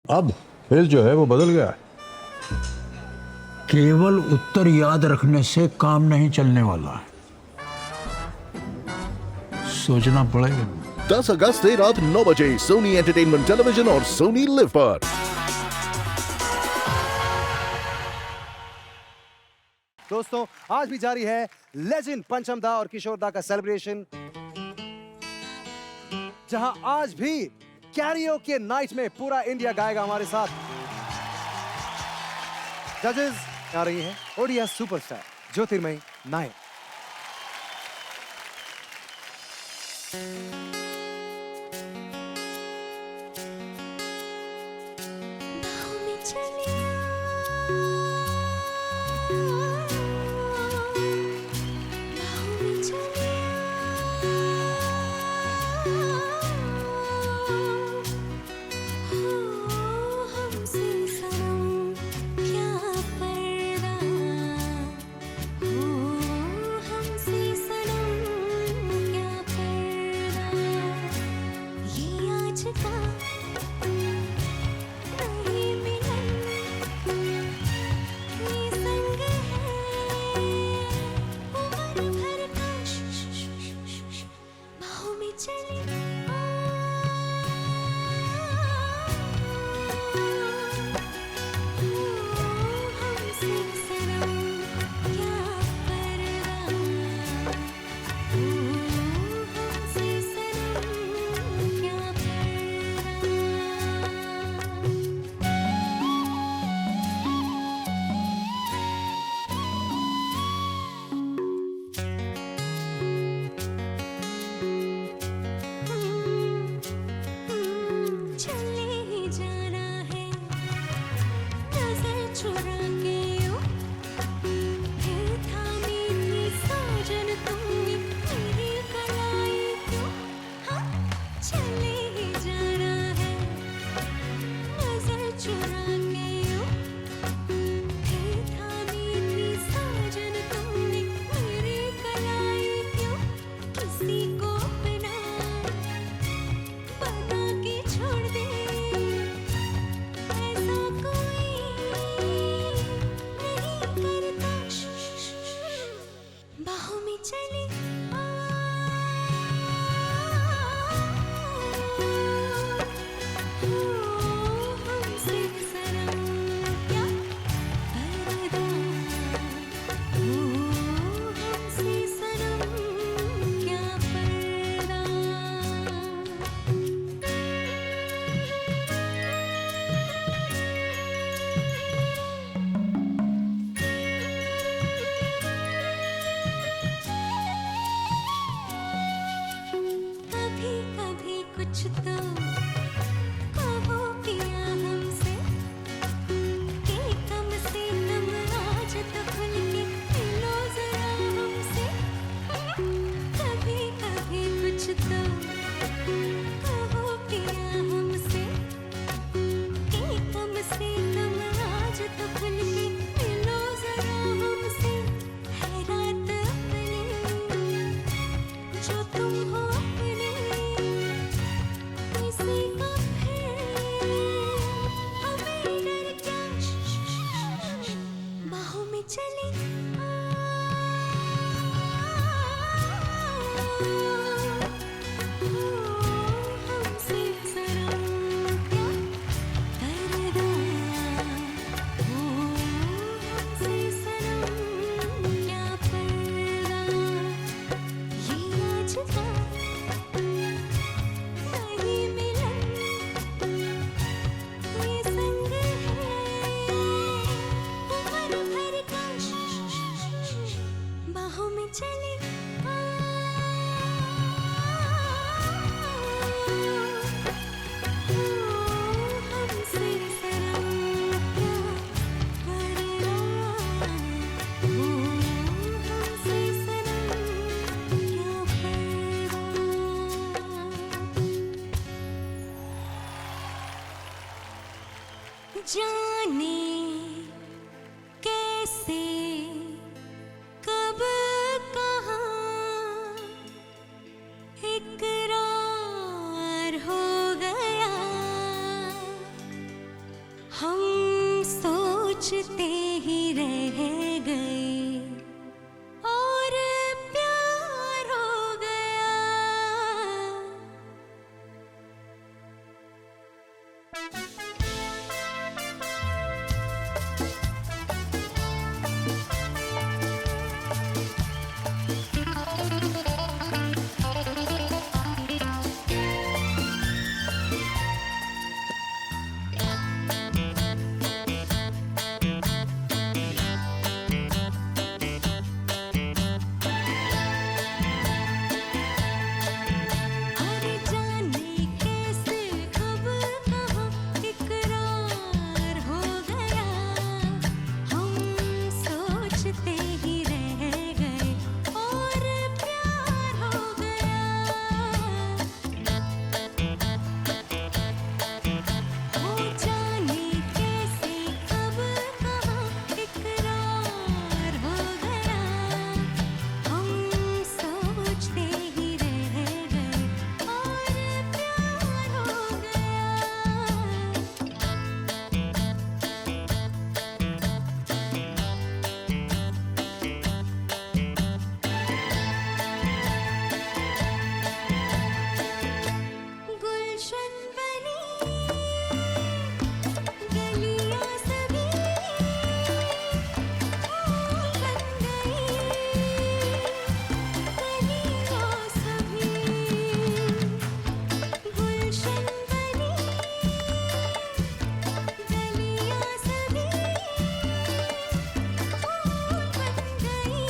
अब फेस जो है वो बदल गया है। केवल उत्तर याद रखने से काम नहीं चलने वाला, सोचना पड़ेगा। 10 अगस्त से रात 9 बजे सोनी एंटरटेनमेंट टेलीविजन और सोनी लिव पर। दोस्तों, आज भी जारी है लेजेंड पंचम दा और किशोर दा का सेलिब्रेशन, जहां आज भी कैरियोके नाइट में पूरा इंडिया गाएगा हमारे साथ। जजेस आ रही हैं ओडिया सुपरस्टार ज्योतिर्मयी नायक। जाने कैसे कब कहाँ इकरार हो गया, हम सोचते ही रह गए और प्यार हो गया। अरे जाने कैसे कब कहाँ इकरार हो गया। हम सोचते ही रह गए और प्यार हो गया। हो जाने कैसे कब कहाँ इकरार हो गया। हम सोचते ही रह गए और प्यार हो गया। गुलशन बनी गलियां सभी फूल बन गई। गलियां सभी गुलशन बनी गलियां सभी फूल बन गई।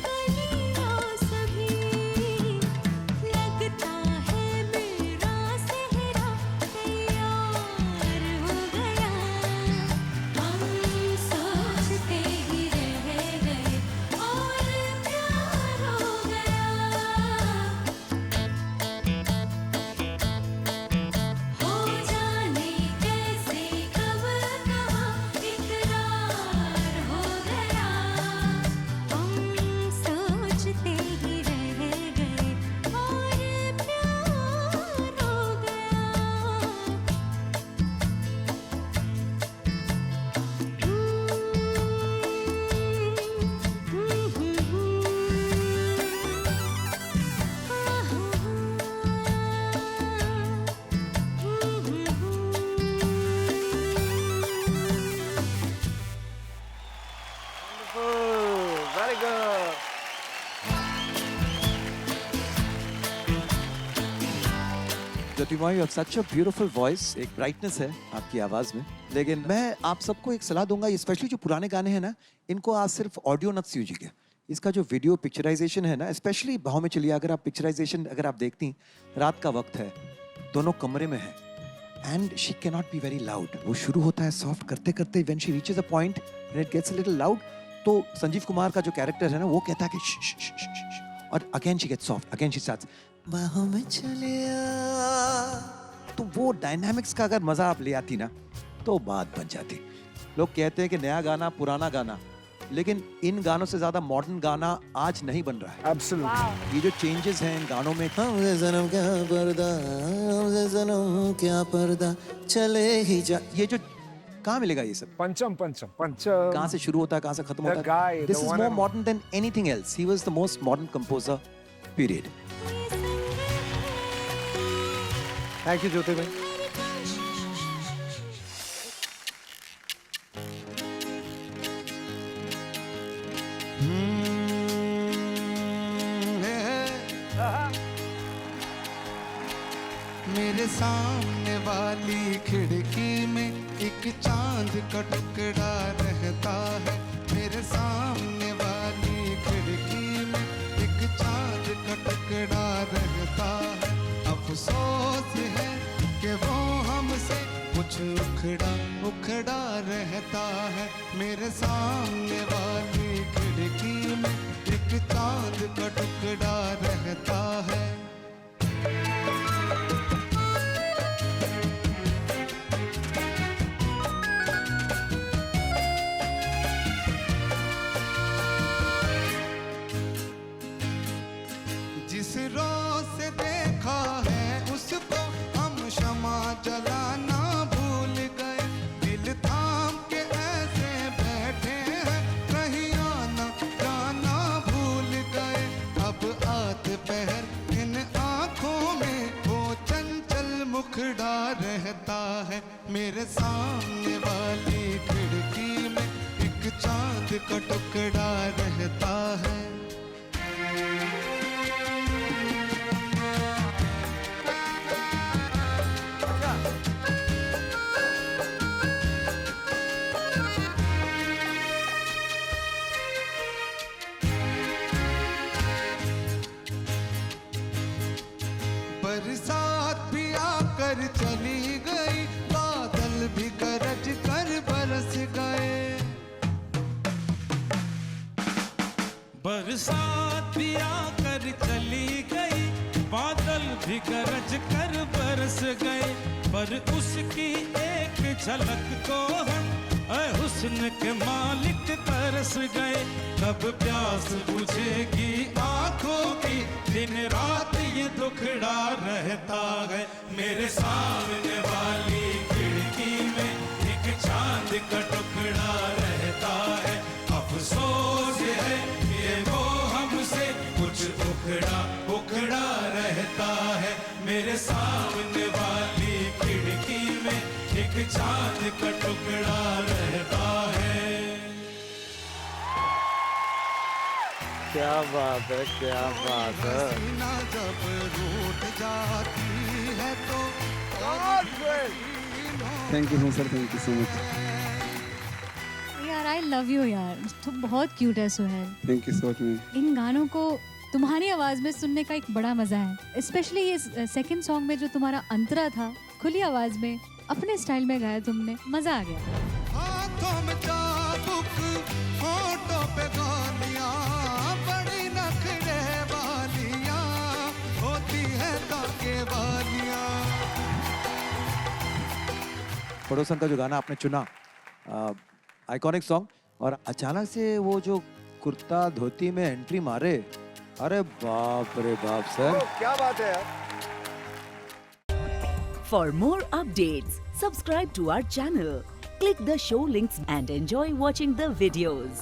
गलियां सभी लगता है मेरा सेहरा तैयार हो गया। हम सोचते ही रह गए और प्यार हो गया। हो जाने कैसे कब कहाँ इकरार हो गया। हम सोचते ही रह गए और प्यार हो Very good. Jyotirmay, you have such a beautiful voice, एक ब्राइटनेस है आपकी आवाज में। लेकिन मैं आप सबको एक सलाह दूंगा, स्पेशली जो पुराने गाने हैं ना, इनको आज सिर्फ ऑडियो नत यूजिए। इसका जो वीडियो पिक्चराइजेशन है ना, स्पेशली भाव में चलिए, अगर आप पिक्चराइजेशन अगर आप देखती, रात का वक्त है, दोनों कमरे में है, and she can not be very loud. वो शुरू होता है सॉफ्ट करते करते, when she reaches a point when it gets a little loud, तो संजीव कुमार का जो कैरेक्टर है ना, वो कहता है कि श, श, श, श, श, और again she gets soft, again she starts बाहों में चलिया। तो वो डायनामिक्स का अगर मजा आप ले आती ना, तो बात बन जाती। लोग कहते हैं कि नया गाना पुराना गाना, लेकिन इन गानों से ज्यादा मॉडर्न गाना आज नहीं बन रहा है। Absolutely. ये जो चेंजेस हैं इन गानों में, हमसे जन्म क्या पर्दा, हमसे जन्म क्या पर्दा, चले ही जा, ये जो कहाँ मिलेगा ये सब? Pancham. कहाँ से शुरू होता है, कहाँ से खत्म The होता है? guy, This the is one more and- modern than anything else. He was the most modern composer, period. Thank you, Jyoti bhai. मेरे सामने वाली खिड़की में एक चांद का टुकड़ा रहता है। मेरे सामने वाली खिड़की में एक चांद का टुकड़ा रहता है। अफसोस है कि वो हमसे कुछ उखड़ा रहता है। मेरे सामने वाली खिड़की में एक चांद का टुकड़ा रहता है। जिस रोज से देखा है उसको हम क्षमा जलाना भूल रहता है मेरे सामने वाली खिड़की में एक चांद का टुकड़ा रहता है बरसात भी आकर चली गई बादल भी गरज कर बरस गए बरसात भी आकर चली गई बादल भी गरज कर बरस गए पर उसकी एक झलक को हम ऐ हुस्न के मालिक तरस गए कब प्यास बुझेगी आंखों की दिन रात ये दुखड़ा रहता है मेरे सामने वाली खिड़की में एक चांद का टुकड़ा रहता है अफसोस है ये वो हमसे कुछ उखड़ा रहता है मेरे सामने वाली खिड़की में एक चांद का टुकड़ा रहता है क्या बात है, क्या बात है। हसीना जब रूठ जाती है तो thank you sir, thank you so much. यार आई लव यू यार, तुम बहुत क्यूट है Suhail. Thank you so much ma'am. इन गानों को तुम्हारी आवाज में सुनने का एक बड़ा मजा है, स्पेशली ये सेकंड सॉन्ग में जो तुम्हारा अंतरा था खुली आवाज में अपने स्टाइल में गाया तुमने, मजा आ गया। हाथों में चाबुक होठों पे गोलियां बड़ी नखरे वालियां होती है ताके वालियां। पड़ोसन का जो गाना आपने चुना आइकॉनिक सॉन्ग और अचानक से वो जो कुर्ता धोती में एंट्री मारे, अरे बाप रे बाप सर, क्या बात है यार। For more updates, subscribe to our channel, click the show links and enjoy watching the videos.